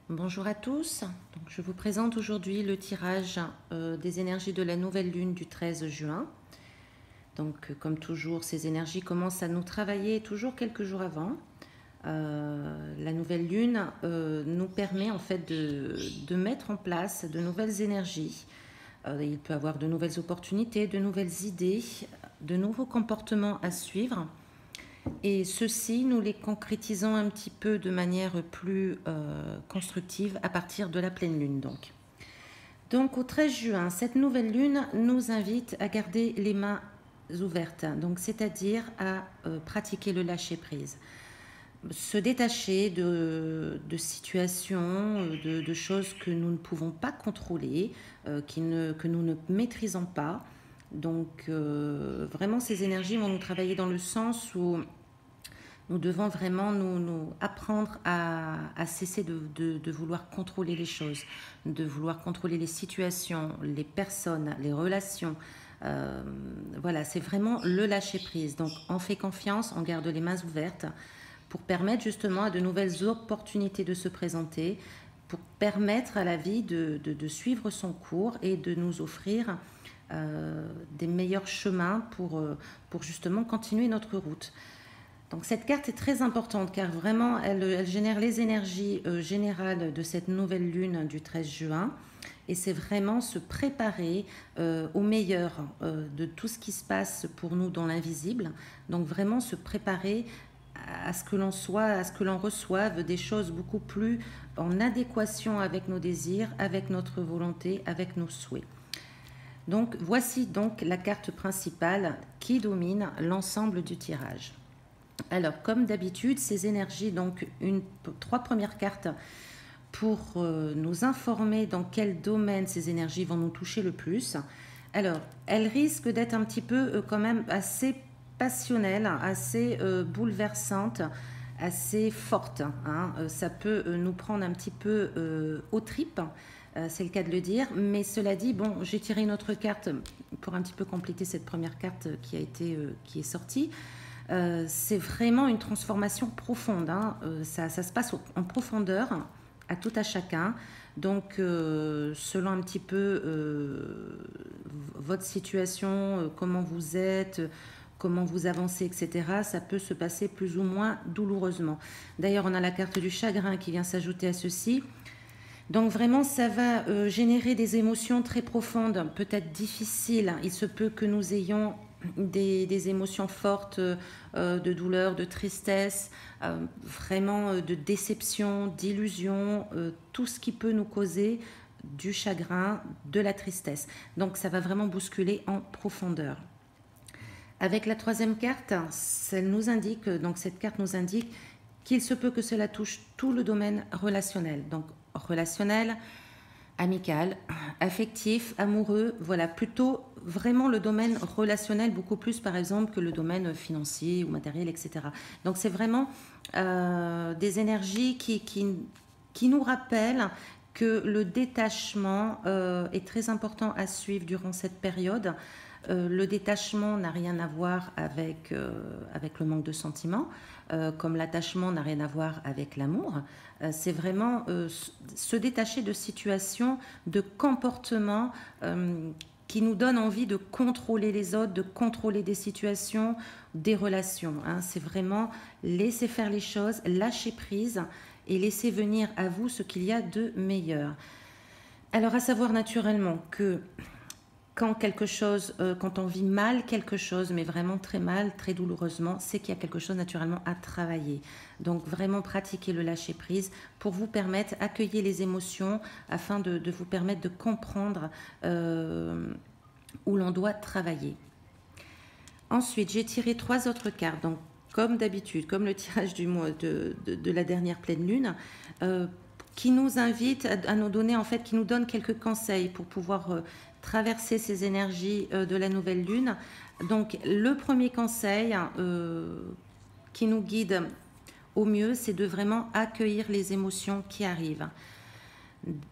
Bonjour à tous. Donc, je vous présente aujourd'hui le tirage des énergies de la nouvelle lune du 13 juin. Donc, comme toujours, ces énergies commencent à nous travailler toujours quelques jours avant. La nouvelle lune nous permet en fait de mettre en place de nouvelles énergies. Il peut y avoir de nouvelles opportunités, de nouvelles idées, de nouveaux comportements à suivre. Et ceux-ci, nous les concrétisons un petit peu de manière plus constructive à partir de la pleine lune. Donc au 13 juin, cette nouvelle lune nous invite à garder les mains ouvertes, donc c'est-à-dire à pratiquer le lâcher-prise. Se détacher de situations, de choses que nous ne pouvons pas contrôler, que nous ne maîtrisons pas. Donc vraiment ces énergies vont nous travailler dans le sens où nous devons vraiment nous apprendre à cesser de vouloir contrôler les choses, de vouloir contrôler les situations, les personnes, les relations. Voilà, c'est vraiment le lâcher-prise. Donc on fait confiance, on garde les mains ouvertes pour permettre justement à de nouvelles opportunités de se présenter, pour permettre à la vie de suivre son cours et de nous offrir des meilleurs chemins pour justement continuer notre route. Donc cette carte est très importante car vraiment elle génère les énergies générales de cette nouvelle lune du 13 juin et c'est vraiment se préparer au meilleur de tout ce qui se passe pour nous dans l'invisible. Donc vraiment se préparer à ce que l'on soit, à ce que l'on reçoive des choses beaucoup plus en adéquation avec nos désirs, avec notre volonté, avec nos souhaits. Donc voici donc la carte principale qui domine l'ensemble du tirage. Alors, comme d'habitude, ces énergies, donc trois premières cartes pour nous informer dans quel domaine ces énergies vont nous toucher le plus. Alors, elles risquent d'être un petit peu quand même assez passionnelles, assez bouleversantes, assez fortes. Ça peut nous prendre un petit peu aux tripes. C'est le cas de le dire, mais cela dit, bon, j'ai tiré une autre carte pour un petit peu compléter cette première carte qui est sortie. C'est vraiment une transformation profonde. Ça se passe en profondeur à tout à chacun. Donc, selon un petit peu votre situation, comment vous êtes, comment vous avancez, etc., ça peut se passer plus ou moins douloureusement. D'ailleurs, on a la carte du chagrin qui vient s'ajouter à ceci. Donc vraiment, ça va générer des émotions très profondes, peut-être difficiles. Il se peut que nous ayons des émotions fortes de douleur, de tristesse, vraiment de déception, d'illusion, tout ce qui peut nous causer du chagrin, de la tristesse. Donc ça va vraiment bousculer en profondeur. Avec la troisième carte, cette carte nous indique qu'il se peut que cela touche tout le domaine relationnel. Donc relationnel, amical, affectif, amoureux, voilà, plutôt vraiment le domaine relationnel beaucoup plus par exemple que le domaine financier ou matériel, etc. Donc c'est vraiment des énergies qui nous rappellent que le détachement est très important à suivre durant cette période. Le détachement n'a rien à voir avec le manque de sentiments, comme l'attachement n'a rien à voir avec l'amour. C'est vraiment se détacher de situations, de comportements qui nous donnent envie de contrôler les autres, de contrôler des situations, des relations. C'est vraiment laisser faire les choses, lâcher prise et laisser venir à vous ce qu'il y a de meilleur. Alors à savoir naturellement que quand on vit mal quelque chose, mais vraiment très mal, très douloureusement, c'est qu'il y a quelque chose naturellement à travailler. Donc vraiment pratiquer le lâcher prise pour vous permettre d'accueillir les émotions afin de vous permettre de comprendre où l'on doit travailler. Ensuite, j'ai tiré trois autres cartes. Donc comme d'habitude, comme le tirage du mois de la dernière pleine lune, qui nous invite à nous donner, en fait, qui nous donne quelques conseils pour pouvoir traverser ces énergies de la nouvelle lune. Donc le premier conseil qui nous guide au mieux, c'est de vraiment accueillir les émotions qui arrivent,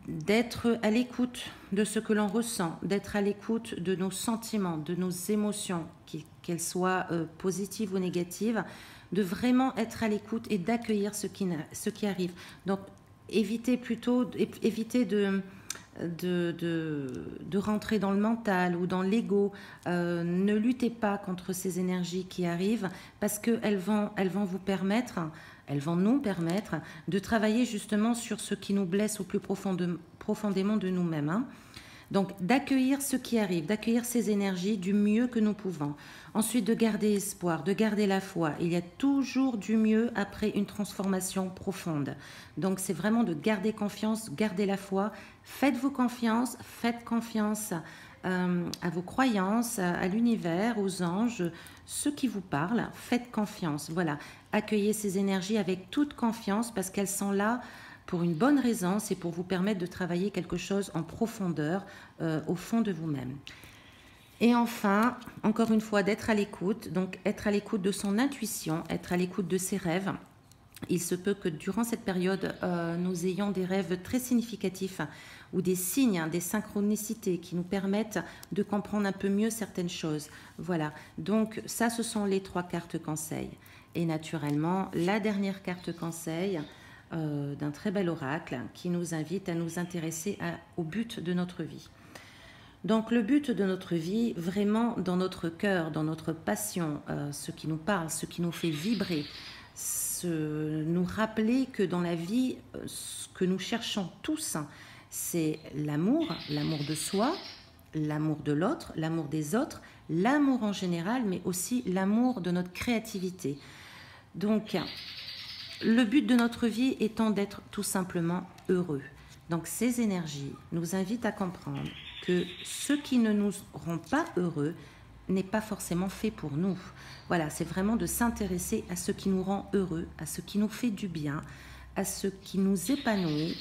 d'être à l'écoute de ce que l'on ressent, d'être à l'écoute de nos sentiments, de nos émotions, qu'elles soient positives ou négatives, de vraiment être à l'écoute et d'accueillir ce qui arrive. Donc évitez plutôt évitez de rentrer dans le mental ou dans l'ego. Ne luttez pas contre ces énergies qui arrivent parce qu'elles vont vous permettre, elles vont nous permettre de travailler justement sur ce qui nous blesse au plus profondément de nous-mêmes. Hein. Donc d'accueillir ce qui arrive, d'accueillir ces énergies du mieux que nous pouvons. Ensuite de garder espoir, de garder la foi. Il y a toujours du mieux après une transformation profonde. Donc c'est vraiment de garder confiance, garder la foi. Faites-vous confiance, faites confiance à vos croyances, à l'univers, aux anges, ceux qui vous parlent. Faites confiance. Voilà, accueillez ces énergies avec toute confiance parce qu'elles sont là pour une bonne raison, c'est pour vous permettre de travailler quelque chose en profondeur au fond de vous-même. Et enfin, encore une fois, d'être à l'écoute, donc être à l'écoute de son intuition, être à l'écoute de ses rêves. Il se peut que durant cette période, nous ayons des rêves très significatifs ou des signes, des synchronicités qui nous permettent de comprendre un peu mieux certaines choses. Voilà, donc ça, ce sont les 3 cartes conseils. Et naturellement, la dernière carte conseil, d'un très bel oracle qui nous invite à nous intéresser au but de notre vie. Donc le but de notre vie, vraiment dans notre cœur, dans notre passion, ce qui nous parle, ce qui nous fait vibrer, nous rappeler que dans la vie, ce que nous cherchons tous, c'est l'amour, l'amour de soi, l'amour de l'autre, l'amour des autres, l'amour en général, mais aussi l'amour de notre créativité. Donc, le but de notre vie étant d'être tout simplement heureux. Donc ces énergies nous invitent à comprendre que ce qui ne nous rend pas heureux n'est pas forcément fait pour nous. Voilà, c'est vraiment de s'intéresser à ce qui nous rend heureux, à ce qui nous fait du bien, à ce qui nous épanouit,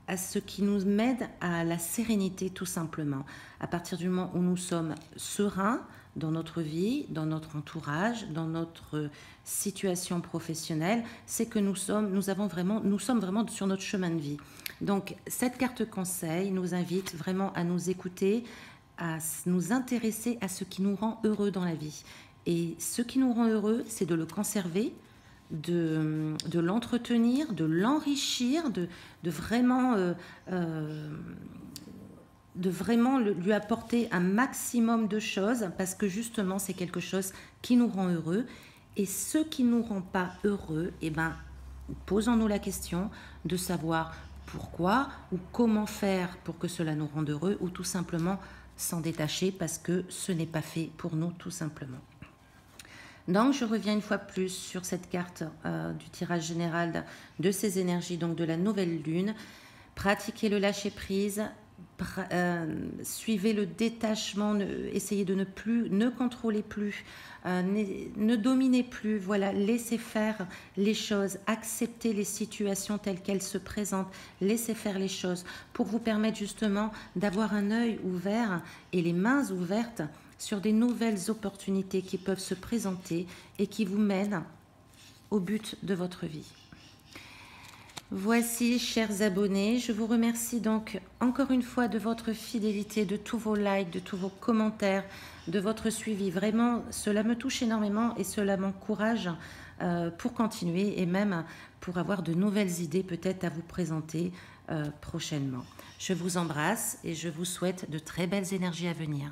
à ce qui nous mène à la sérénité tout simplement. À partir du moment où nous sommes sereins, dans notre vie, dans notre entourage, dans notre situation professionnelle, c'est que nous sommes vraiment sur notre chemin de vie. Donc, cette carte conseil nous invite vraiment à nous écouter, à nous intéresser à ce qui nous rend heureux dans la vie. Et ce qui nous rend heureux, c'est de le conserver, de l'entretenir, de l'enrichir, de vraiment lui apporter un maximum de choses parce que justement c'est quelque chose qui nous rend heureux. Et ce qui ne nous rend pas heureux, eh ben, posons-nous la question de savoir pourquoi ou comment faire pour que cela nous rende heureux ou tout simplement s'en détacher parce que ce n'est pas fait pour nous tout simplement. Donc je reviens une fois plus sur cette carte du tirage général de ces énergies, donc de la nouvelle lune. Pratiquez le lâcher prise. Suivez le détachement, essayez de ne contrôler plus, ne dominez plus, voilà, laissez faire les choses, acceptez les situations telles qu'elles se présentent, laissez faire les choses pour vous permettre justement d'avoir un œil ouvert et les mains ouvertes sur des nouvelles opportunités qui peuvent se présenter et qui vous mènent au but de votre vie. Voici, chers abonnés, je vous remercie donc encore une fois de votre fidélité, de tous vos likes, de tous vos commentaires, de votre suivi. Vraiment, cela me touche énormément et cela m'encourage pour continuer et même pour avoir de nouvelles idées peut-être à vous présenter prochainement. Je vous embrasse et je vous souhaite de très belles énergies à venir.